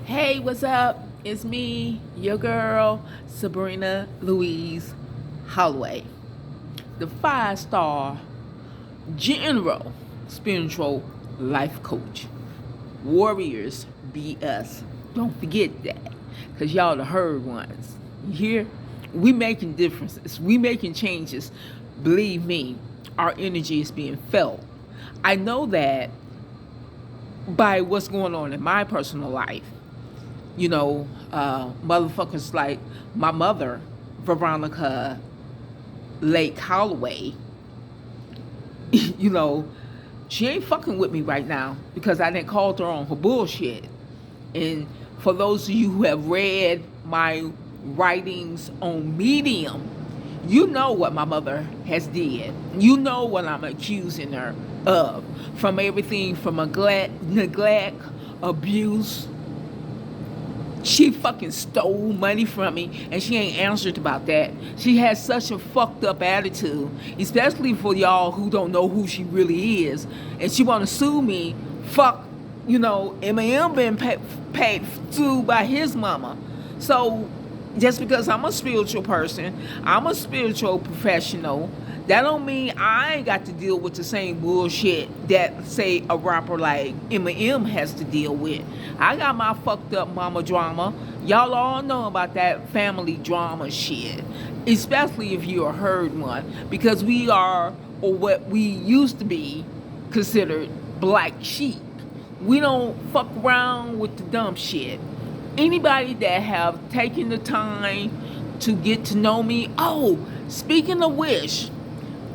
Hey, what's up? It's me, your girl, Sabrina Louise Holloway, the 5-star general spiritual life coach. Warriors be us. Don't forget that, because y'all the heard ones. You hear? We making differences. We making changes. Believe me, our energy is being felt. I know that by what's going on in my personal life. Motherfuckers like my mother, Veronica Lake Holloway, you know, she ain't fucking with me right now because I didn't call her on her bullshit. And for those of you who have read my writings on Medium, you know what my mother has did. You know what I'm accusing her of. From everything from neglect, abuse. She fucking stole money from me and she ain't answered about that. She has such a fucked up attitude, especially for y'all who don't know who she really is. And she wanna sue me. Fuck, M.A.M. been paid sued by his mama. So just because I'm a spiritual person, I'm a spiritual professional, that don't mean I ain't got to deal with the same bullshit that, say, a rapper like Eminem has to deal with. I got my fucked up mama drama. Y'all all know about that family drama shit, especially if you're a heard one, because we are, or what we used to be, considered black sheep. We don't fuck around with the dumb shit. Anybody that have taken the time to get to know me, oh, speaking of which,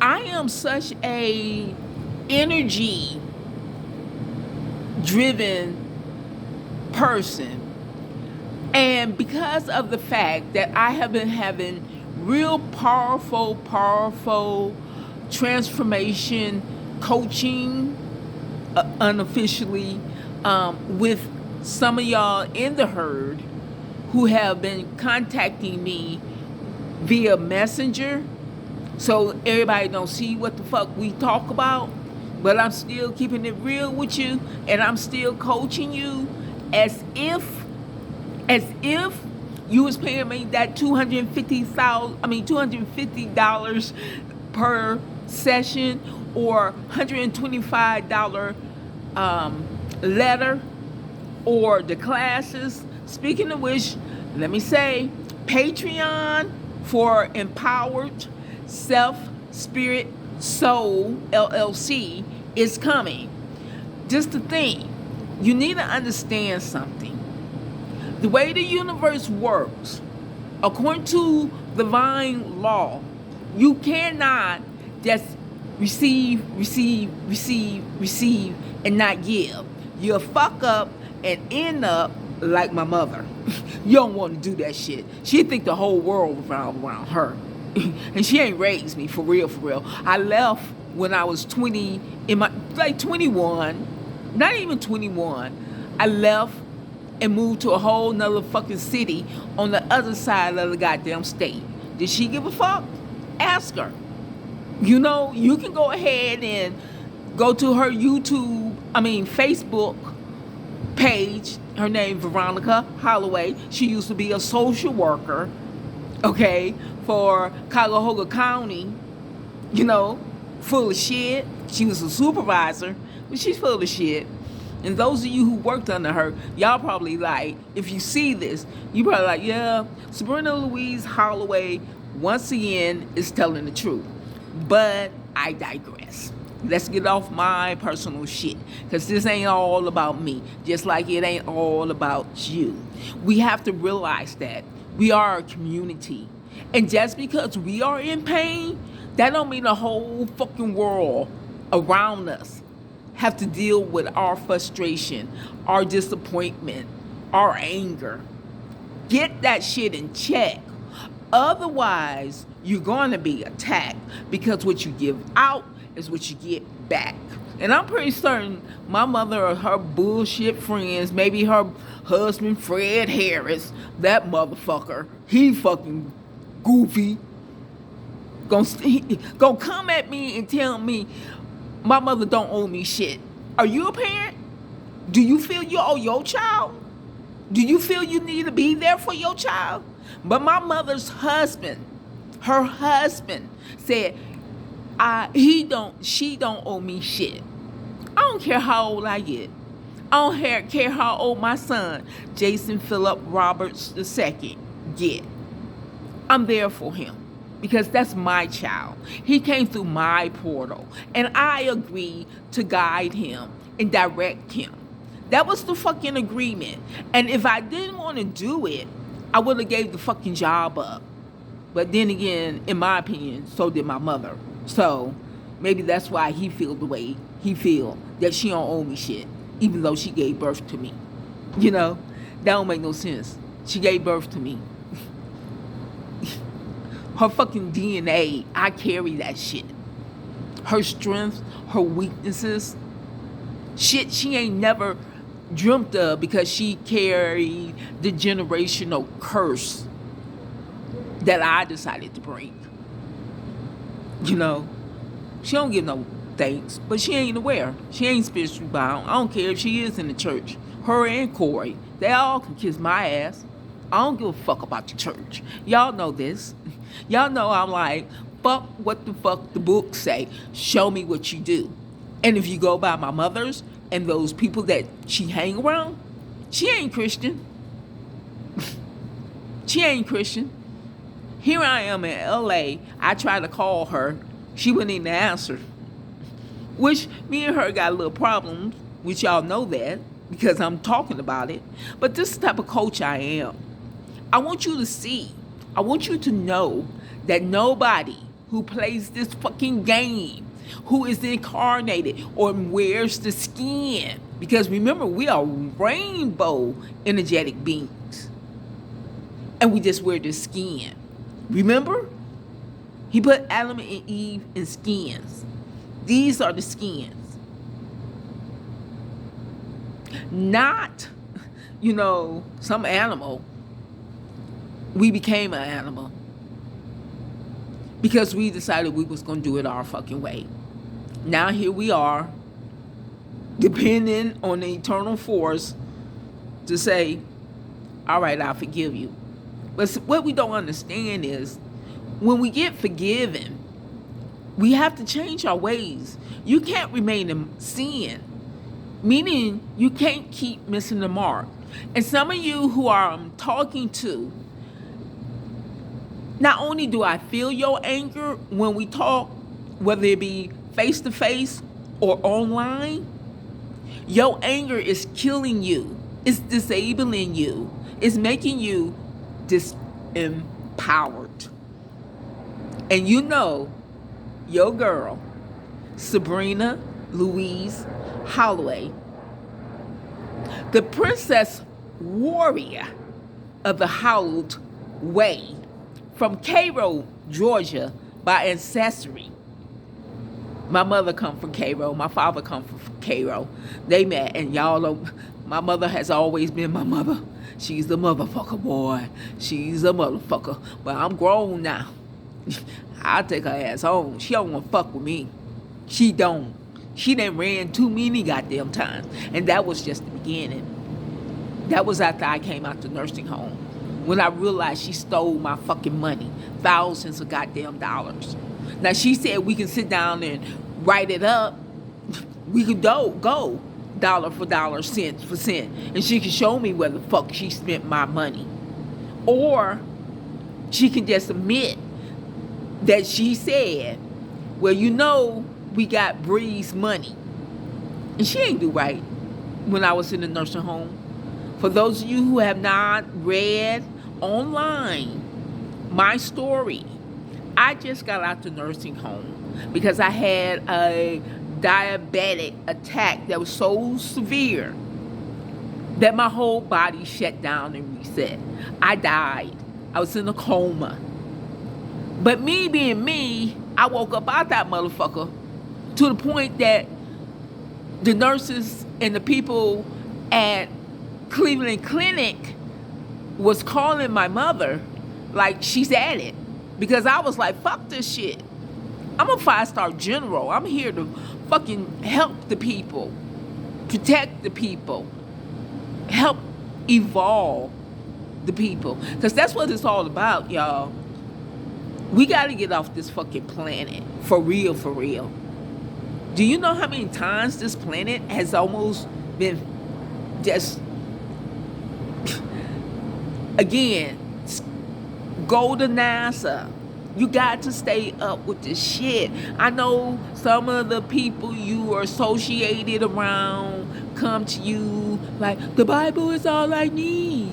I am such a energy driven person, and because of the fact that I have been having real powerful transformation coaching unofficially with some of y'all in the herd who have been contacting me via messenger, so everybody don't see what the fuck we talk about, but I'm still keeping it real with you, and I'm still coaching you as if you was paying me that $250 per session, or $125 letter, or the classes. Speaking of which, let me say, Patreon for Empowered Self Spirit Soul LLC is coming. Just the thing, you need to understand something. The way the universe works, according to divine law, you cannot just receive, and not give. You'll fuck up and end up like my mother. You don't want to do that shit. She think the whole world revolves around her. And she ain't raised me, for real, for real. I left when I was 21, not even 21. I left and moved to a whole nother fucking city on the other side of the goddamn state. Did she give a fuck? Ask her. You can go ahead and go to her Facebook page. Her name Veronica Holloway. She used to be a social worker, okay, for Cuyahoga County, full of shit. She was a supervisor, but she's full of shit. And those of you who worked under her, y'all probably like, if you see this, you probably like, yeah, Sabrina Louise Holloway, once again, is telling the truth. But I digress. Let's get off my personal shit, because this ain't all about me, just like it ain't all about you. We have to realize that we are a community. And just because we are in pain, that don't mean the whole fucking world around us have to deal with our frustration, our disappointment, our anger. Get that shit in check. Otherwise, you're going to be attacked, because what you give out is what you get back. And I'm pretty certain my mother or her bullshit friends, maybe her husband Fred Harris, that motherfucker, he fucking goofy, gonna come at me and tell me my mother don't owe me shit. Are you a parent? Do you feel you owe your child? Do you feel you need to be there for your child? But my mother's husband, her husband said, she don't owe me shit. I don't care how old I get. I don't care how old my son, Jason Philip Roberts II, get. I'm there for him because that's my child. He came through my portal, and I agreed to guide him and direct him. That was the fucking agreement. And if I didn't want to do it, I would have gave the fucking job up. But then again, in my opinion, so did my mother. So maybe that's why he feel the way he feel, that she don't owe me shit, even though she gave birth to me. You know, that don't make no sense. She gave birth to me. Her fucking DNA, I carry that shit. Her strengths, her weaknesses, shit she ain't never dreamt of because she carried the generational curse that I decided to break. You know, she don't give no thanks, but she ain't aware. She ain't spiritually bound. I don't care if she is in the church. Her and Corey, they all can kiss my ass. I don't give a fuck about the church. Y'all know this. Y'all know I'm like, fuck what the fuck the books say. Show me what you do. And if you go by my mother's and those people that she hang around, she ain't Christian. She ain't Christian. Here I am in LA. I tried to call her. She wouldn't even answer. Which me and her got a little problems, which y'all know that because I'm talking about it. But this is the type of coach I am. I want you to see. I want you to know that nobody who plays this fucking game, who is incarnated or wears the skin, because remember, we are rainbow energetic beings. And we just wear the skin. Remember? He put Adam and Eve in skins. These are the skins. Not, some animal. We became an animal. Because we decided we was going to do it our fucking way. Now here we are, depending on the eternal force to say, all right, I forgive you. But what we don't understand is, when we get forgiven, we have to change our ways. You can't remain in sin, meaning you can't keep missing the mark. And some of you who I'm talking to, not only do I feel your anger when we talk, whether it be face-to-face or online, your anger is killing you. It's disabling you. It's making you disempowered. And your girl, Sabrina Louise Holloway, the princess warrior of the Hallowed Way, from Cairo, Georgia, by ancestry. My mother come from Cairo. My father come from Cairo. They met, and y'all know, my mother has always been my mother. She's the motherfucker, boy. She's a motherfucker. But I'm grown now. I'll take her ass home. She don't want to fuck with me. She don't. She done ran too many goddamn times. And that was just the beginning. That was after I came out the nursing home. When I realized she stole my fucking money. Thousands of goddamn dollars. Now she said we can sit down and write it up. We could go dollar for dollar, cent for cent. And she can show me where the fuck she spent my money. Or she can just admit that she said, well, we got Bree's money. And she ain't do right when I was in the nursing home. For those of you who have not read online my story, I just got out the nursing home because I had a diabetic attack that was so severe that my whole body shut down and reset. I died. I was in a coma. But me being me, I woke up out that motherfucker to the point that the nurses and the people at Cleveland Clinic was calling my mother like she's at it. Because I was like, fuck this shit. I'm a 5-star general. I'm here to fucking help the people, protect the people, help evolve the people. Because that's what it's all about, y'all. We got to get off this fucking planet. For real, for real. Do you know how many times this planet has almost been just, again, go to NASA. You got to stay up with this shit. I know some of the people you are associated around come to you like, the Bible is all I need.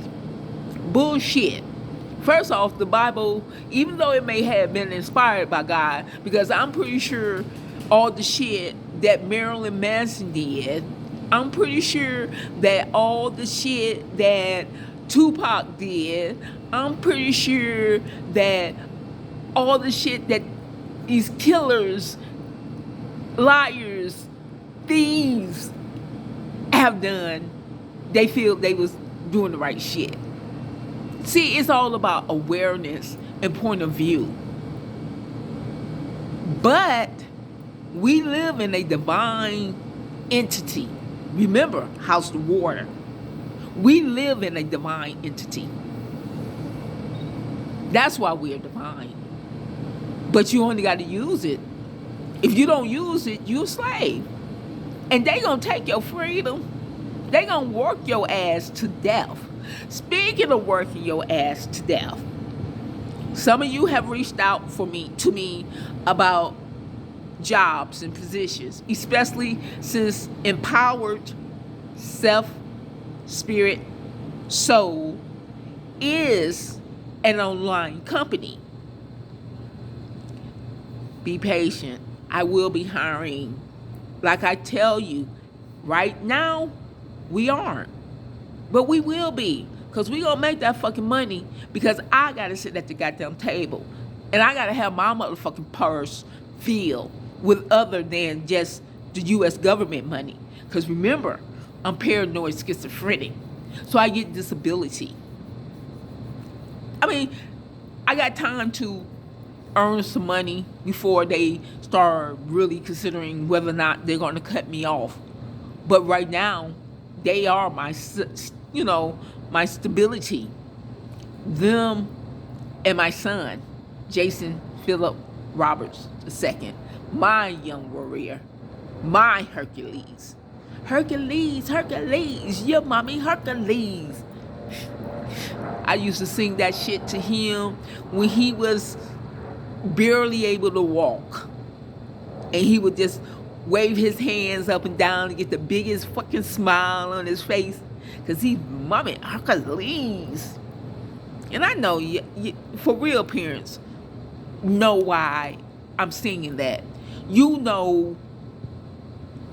Bullshit. First off, the Bible, even though it may have been inspired by God, because I'm pretty sure all the shit that Marilyn Manson did, I'm pretty sure that all the shit that Tupac did, I'm pretty sure that all the shit that these killers, liars, thieves have done, they feel they was doing the right shit. See, it's all about awareness and point of view. But we live in a divine entity. Remember, House of Water. We live in a divine entity. That's why we are divine. But you only got to use it. If you don't use it, you're a slave. And they gonna take your freedom. They gonna work your ass to death. Speaking of working your ass to death, some of you have reached out to me about jobs and positions, especially since Empowered Self, Spirit, Soul is an online company. Be patient. I will be hiring. Like I tell you, right now, we aren't. But we will be. Because we going to make that fucking money. Because I got to sit at the goddamn table. And I got to have my motherfucking purse filled with other than just the U.S. government money. Because remember, I'm paranoid schizophrenic. So I get disability. I mean, I got time to earn some money before they start really considering whether or not they're going to cut me off. But right now, they are my, my stability. Them and my son, Jason Philip Roberts II, my young warrior, my Hercules. Hercules, your mommy Hercules. I used to sing that shit to him when he was barely able to walk. And he would just wave his hands up and down and get the biggest fucking smile on his face. Because he's mommy Hercules. And I know, for real parents, know why I'm singing that. You know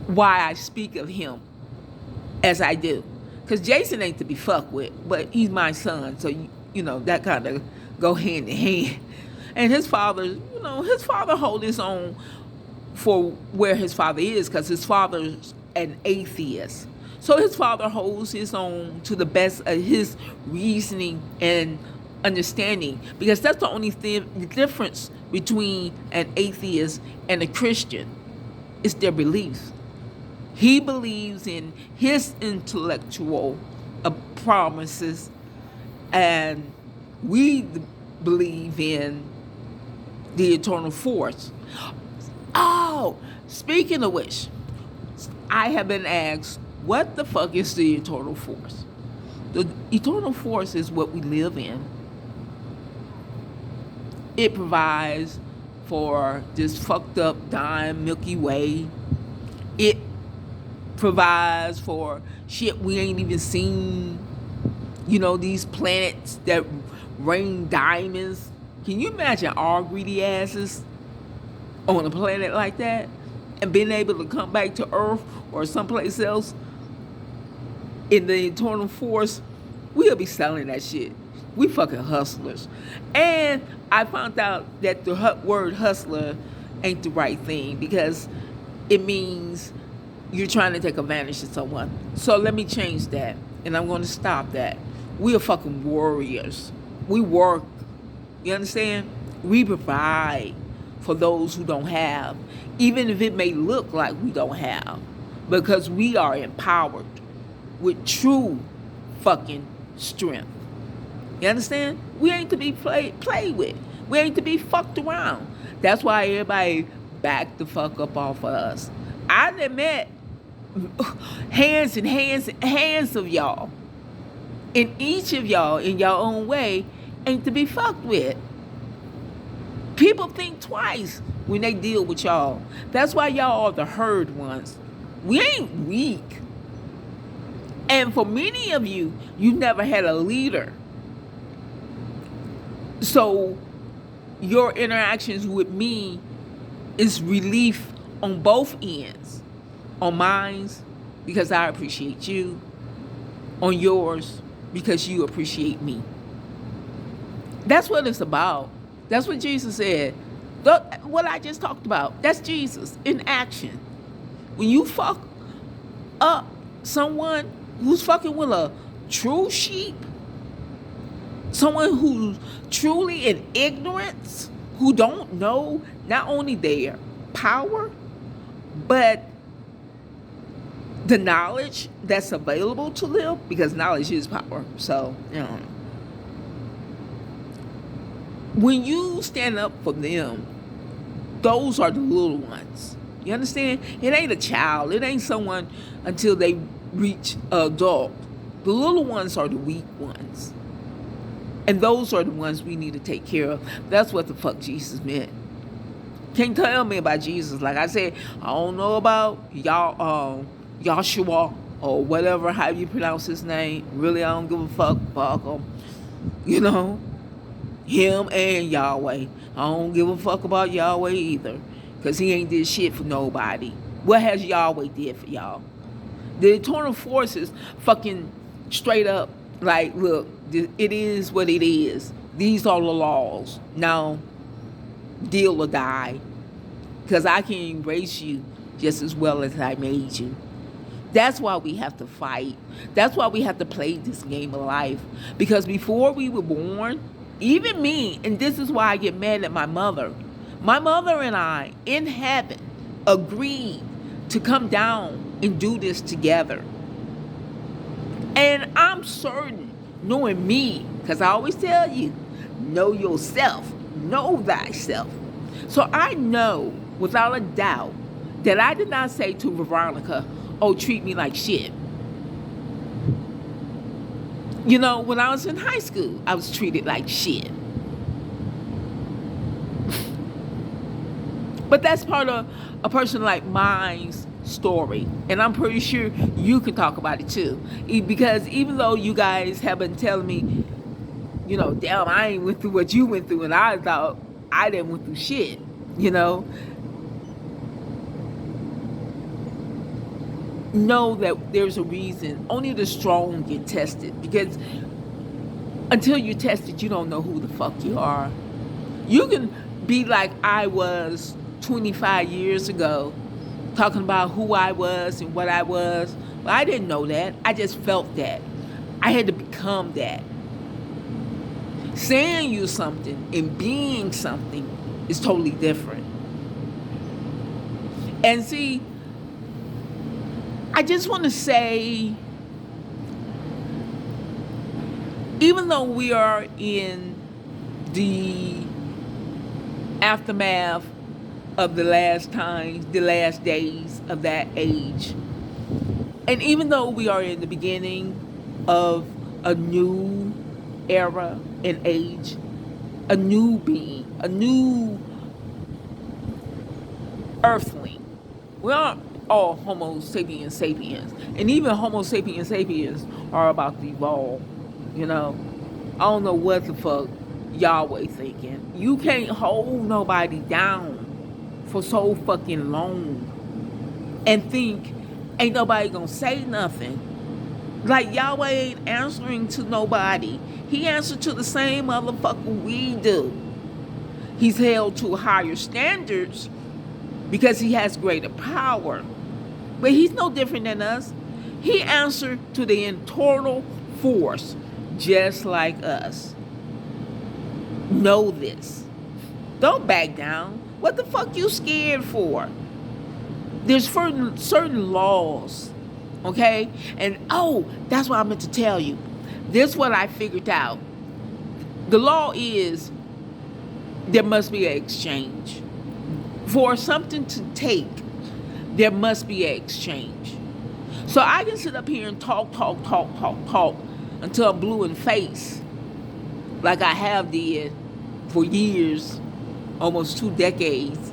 why I speak of him as I do. Because Jason ain't to be fucked with, but he's my son. So, that kind of go hand in hand. And his father, his father hold his own for where his father is, because his father's an atheist. So his father holds his own to the best of his reasoning and understanding, because that's the only thing, the difference between an atheist and a Christian is their beliefs. He believes in his intellectual promises, and we believe in the eternal force. Oh, speaking of which, I have been asked, what the fuck is the eternal force? The eternal force is what we live in. It provides for this fucked up, dying Milky Way. It provides for shit we ain't even seen. These planets that rain diamonds. Can you imagine our greedy asses on a planet like that and being able to come back to Earth or someplace else in the eternal force? We'll be selling that shit. We fucking hustlers. And I found out that the word hustler ain't the right thing, because it means you're trying to take advantage of someone. So let me change that, and I'm going to stop that. We are fucking warriors. We work. You understand? We provide for those who don't have, even if it may look like we don't have, because we are empowered with true fucking strength. You understand? We ain't to be played with. We ain't to be fucked around. That's why everybody back the fuck up off of us. I done met hands and hands and hands of y'all. And each of y'all, in your own way, ain't to be fucked with. People think twice when they deal with y'all. That's why y'all are the herd ones. We ain't weak. And for many of you, you never had a leader. So your interactions with me is relief on both ends. On mine, because I appreciate you. On yours, because you appreciate me. That's what it's about. That's what Jesus said. What I just talked about, that's Jesus in action. When you fuck up someone who's fucking with a true sheep, someone who's truly in ignorance, who don't know not only their power, but the knowledge that's available to them, because knowledge is power. So, when you stand up for them, those are the little ones. You understand? It ain't a child. It ain't someone until they reach adult. The little ones are the weak ones. And those are the ones we need to take care of. That's what the fuck Jesus meant. Can't tell me about Jesus. Like I said, I don't know about y'all, Yahshua, or whatever, how you pronounce his name. Really, I don't give a fuck. Fuck him. You know? Him and Yahweh. I don't give a fuck about Yahweh either. Because he ain't did shit for nobody. What has Yahweh did for y'all? The eternal forces fucking straight up, like, look, it is what it is. These are the laws. Now, deal or die. Because I can embrace you just as well as I made you. That's why we have to fight. That's why we have to play this game of life. Because before we were born, even me, and this is why I get mad at my mother. My mother and I, in heaven, agreed to come down and do this together. And I'm certain, knowing me, because I always tell you, know yourself, know thyself. So I know, without a doubt, that I did not say to Veronica, oh, treat me like shit. You know, when I was in high school, I was treated like shit. But that's part of a person like mine's story. And I'm pretty sure you can talk about it too. Because even though you guys have been telling me, you know, damn, I ain't went through what you went through, and I thought I didn't went through shit, you know. Know that there's a reason. Only the strong get tested, because until you're tested, you don't know who the fuck you are. You can be like I was 25 years ago, talking about who I was and what I was. But I didn't know that. I just felt that. I had to become that. Saying you something and being something is totally different. And see, I just want to say, even though we are in the aftermath of the last times, the last days of that age, and even though we are in the beginning of a new era and age, a new being, a new earthling, we aren't all Homo sapiens sapiens. And even Homo sapiens sapiens are about to evolve. You know? I don't know what the fuck Yahweh thinking. You can't hold nobody down for so fucking long and think ain't nobody gonna say nothing. Like Yahweh ain't answering to nobody. He answers to the same motherfucker we do. He's held to higher standards because he has greater power. But he's no different than us. He answered to the internal force, just like us. Know this. Don't back down. What the fuck you scared for? There's certain laws, okay? And, oh, that's what I meant to tell you. This is what I figured out. The law is there must be an exchange. For something to take, there must be an exchange. So I can sit up here and talk until I'm blue in the face, like I have did for years, almost 2 decades.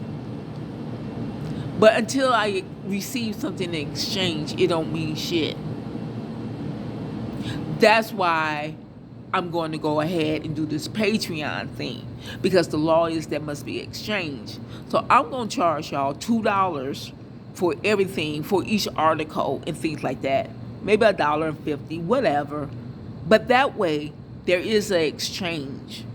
But until I receive something in exchange, it don't mean shit. That's why I'm going to go ahead and do this Patreon thing, because the law is there must be exchange. So I'm going to charge y'all $2 for everything, for each article and things like that. Maybe $1.50, whatever. But that way, there is an exchange.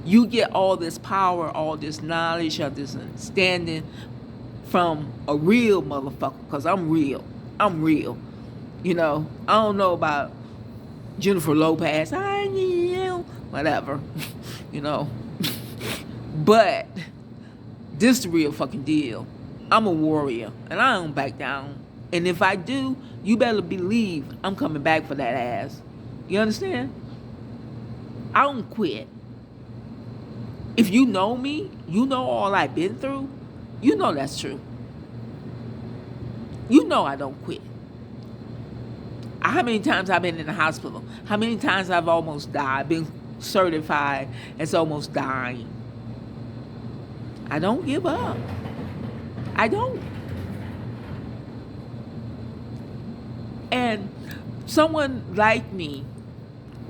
You get all this power, all this knowledge, all this understanding from a real motherfucker, because I'm real. I'm real. You know, I don't know about Jennifer Lopez, whatever, you know. But this is the real fucking deal. I'm a warrior, and I don't back down. And if I do, you better believe I'm coming back for that ass. You understand? I don't quit. If you know me, you know all I've been through, you know that's true. You know I don't quit. How many times I've been in the hospital? How many times I've almost died, been certified as almost dying? I don't give up. I don't. And someone like me,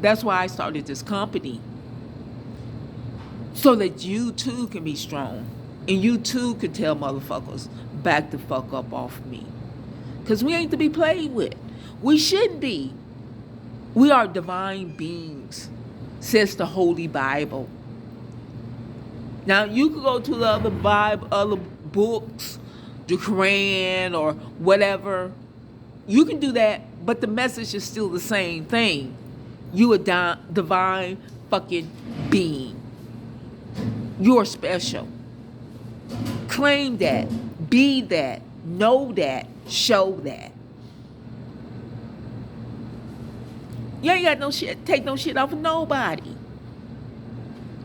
that's why I started this company. So that you too can be strong. And you too can tell motherfuckers, back the fuck up off me. Because we ain't to be played with. We shouldn't be. We are divine beings, says the Holy Bible. Now, you could go to the other Bible, other books, the Quran or whatever. You can do that, but the message is still the same thing. You a divine fucking being. You're special. Claim that. Be that. Know that. Show that. You ain't got no shit, take no shit off of nobody.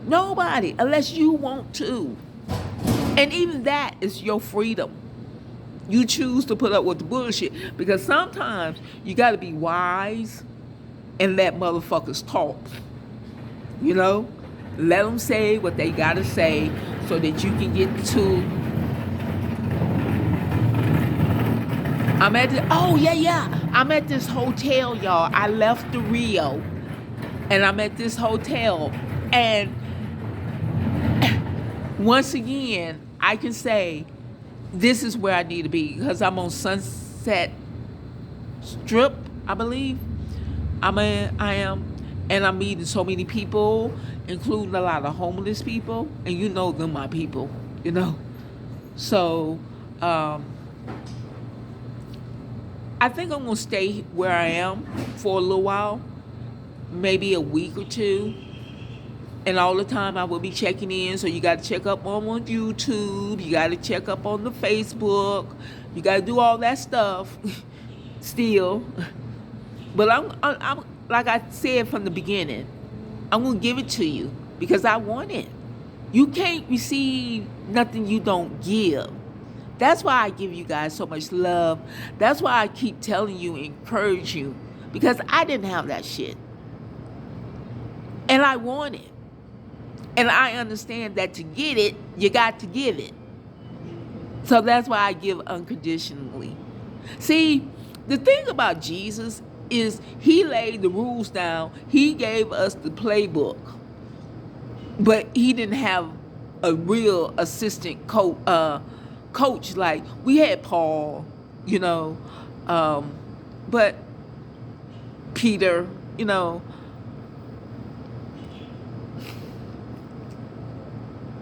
Nobody, unless you want to. And even that is your freedom. You choose to put up with the bullshit. Because sometimes you got to be wise and let motherfuckers talk. You know? Let them say what they got to say so that you can get to... I'm at this hotel, y'all. I left the Rio, and I'm at this hotel, and once again, I can say this is where I need to be, because I'm on Sunset Strip, I believe. I am, and I'm meeting so many people, including a lot of homeless people, and you know them, my people, you know. So, I think I'm going to stay where I am for a little while, maybe a week or two. And all the time I will be checking in. So you got to check up on YouTube. You got to check up on the Facebook. You got to do all that stuff still. But I'm like I said from the beginning, I'm going to give it to you because I want it. You can't receive nothing you don't give. That's why I give you guys so much love. That's why I keep telling you, encourage you. Because I didn't have that shit. And I want it. And I understand that to get it, you got to give it. So that's why I give unconditionally. See, the thing about Jesus is he laid the rules down. He gave us the playbook. But he didn't have a real assistant coach like we had Paul, you know, but Peter, you know,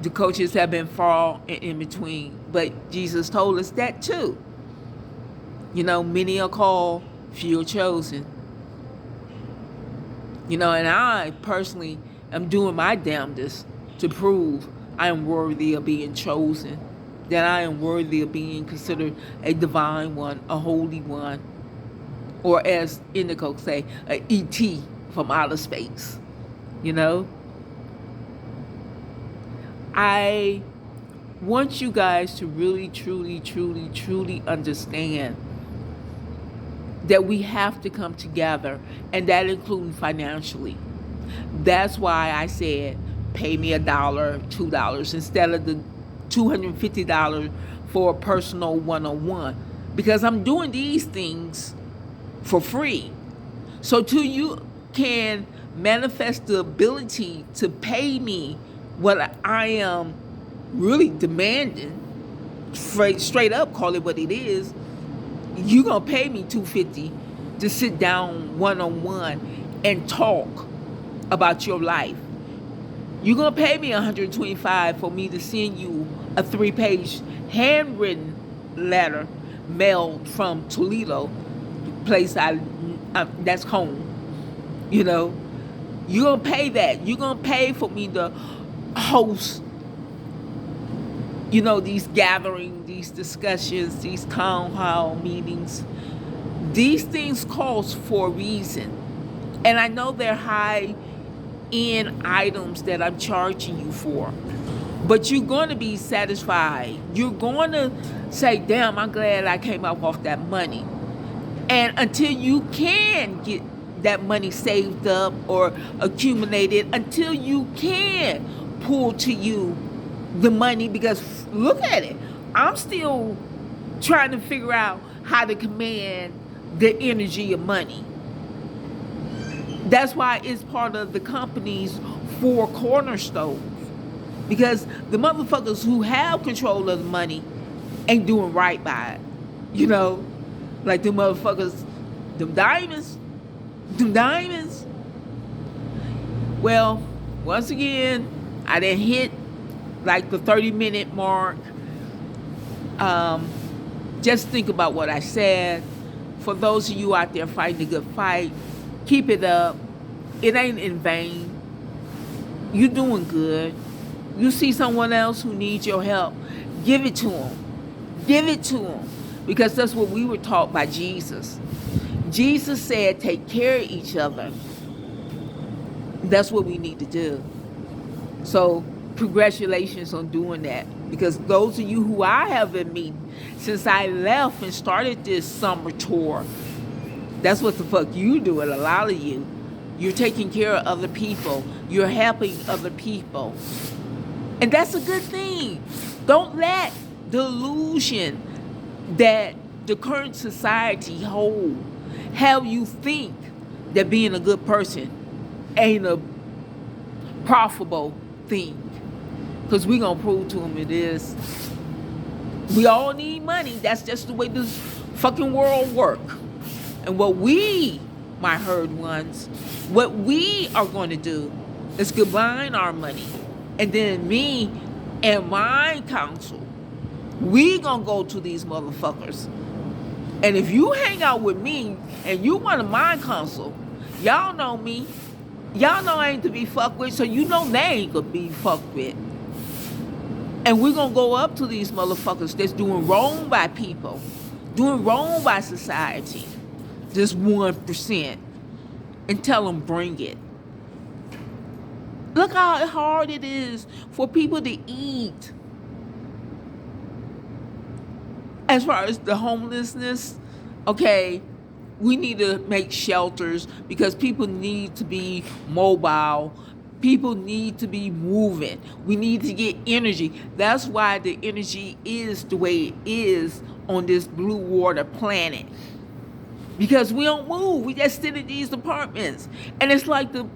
the coaches have been far and in between, but Jesus told us that too. You know, many are called, few are chosen. You know, and I personally am doing my damnedest to prove I am worthy of being chosen, that I am worthy of being considered a divine one, a holy one. or as Indigo say, a ET from outer space. You know, I want you guys to really, truly, truly, truly understand that we have to come together, and that includes financially. That's why I said pay me $1, $2 instead of the $250 for a personal one-on-one, because I'm doing these things for free. So till you can manifest the ability to pay me what I am really demanding, straight up, call it what it is, you gonna pay me $250 to sit down one-on-one and talk about your life. You're gonna pay me $125 for me to send you a 3-page handwritten letter mailed from Toledo, the place that's home. You know, you're gonna pay that. You're gonna pay for me to host, these gatherings, these discussions, these town hall meetings. These things cost for a reason. And I know they're high end items that I'm charging you for. But you're going to be satisfied. You're going to say, damn, I'm glad I came up off that money. And until you can get that money saved up or accumulated, until you can pull to you the money, because look at it, I'm still trying to figure out how to command the energy of money. That's why it's part of the company's 4 cornerstones, because the motherfuckers who have control of the money ain't doing right by it. Like the motherfuckers, them diamonds. Well, once again, I didn't hit like the 30-minute mark. Just think about what I said. For those of you out there fighting a good fight, keep it up. It ain't in vain. You're doing good. You see someone else who needs your help, give it to them. Give it to them. Because that's what we were taught by Jesus. Jesus said, take care of each other. That's what we need to do. So, congratulations on doing that. Because those of you who I have been meeting since I left and started this summer tour, that's what the fuck you doing, a lot of you. You're taking care of other people. You're helping other people. And that's a good thing. Don't let the illusion that the current society hold have you think that being a good person ain't a profitable thing. Because we're going to prove to them it is. We all need money. That's just the way this fucking world works. And what we, my herd ones, what we are going to do is combine our money. And then me and my council, we going to go to these motherfuckers. And if you hang out with me and you want a mind council, y'all know me. Y'all know I ain't to be fucked with, so you know they ain't going to be fucked with. And we're going to go up to these motherfuckers that's doing wrong by people, doing wrong by society, just 1%, and tell them bring it. Look how hard it is for people to eat. As far as the homelessness, okay, we need to make shelters because people need to be mobile. People need to be moving. We need to get energy. That's why the energy is the way it is on this blue water planet. Because we don't move. We just sit in these apartments. And it's like the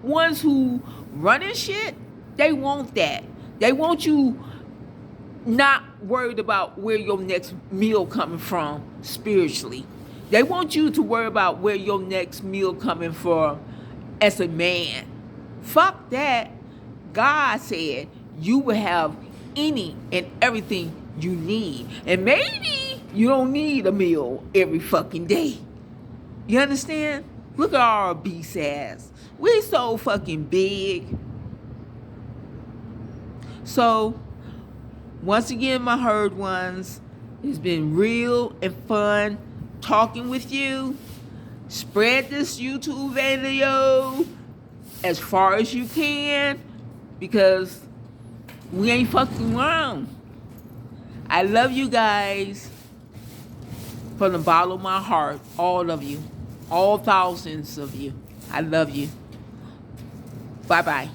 ones who running shit, they want that. They want you not worried about where your next meal coming from spiritually. They want you to worry about where your next meal coming from as a man. Fuck that. God said you will have any and everything you need. And maybe you don't need a meal every fucking day. You understand? Look at our obese ass. We so fucking big. So, once again, my herd ones, it's been real and fun talking with you. Spread this YouTube video as far as you can because we ain't fucking around. I love you guys from the bottom of my heart. All of you. All thousands of you. I love you. Bye-bye.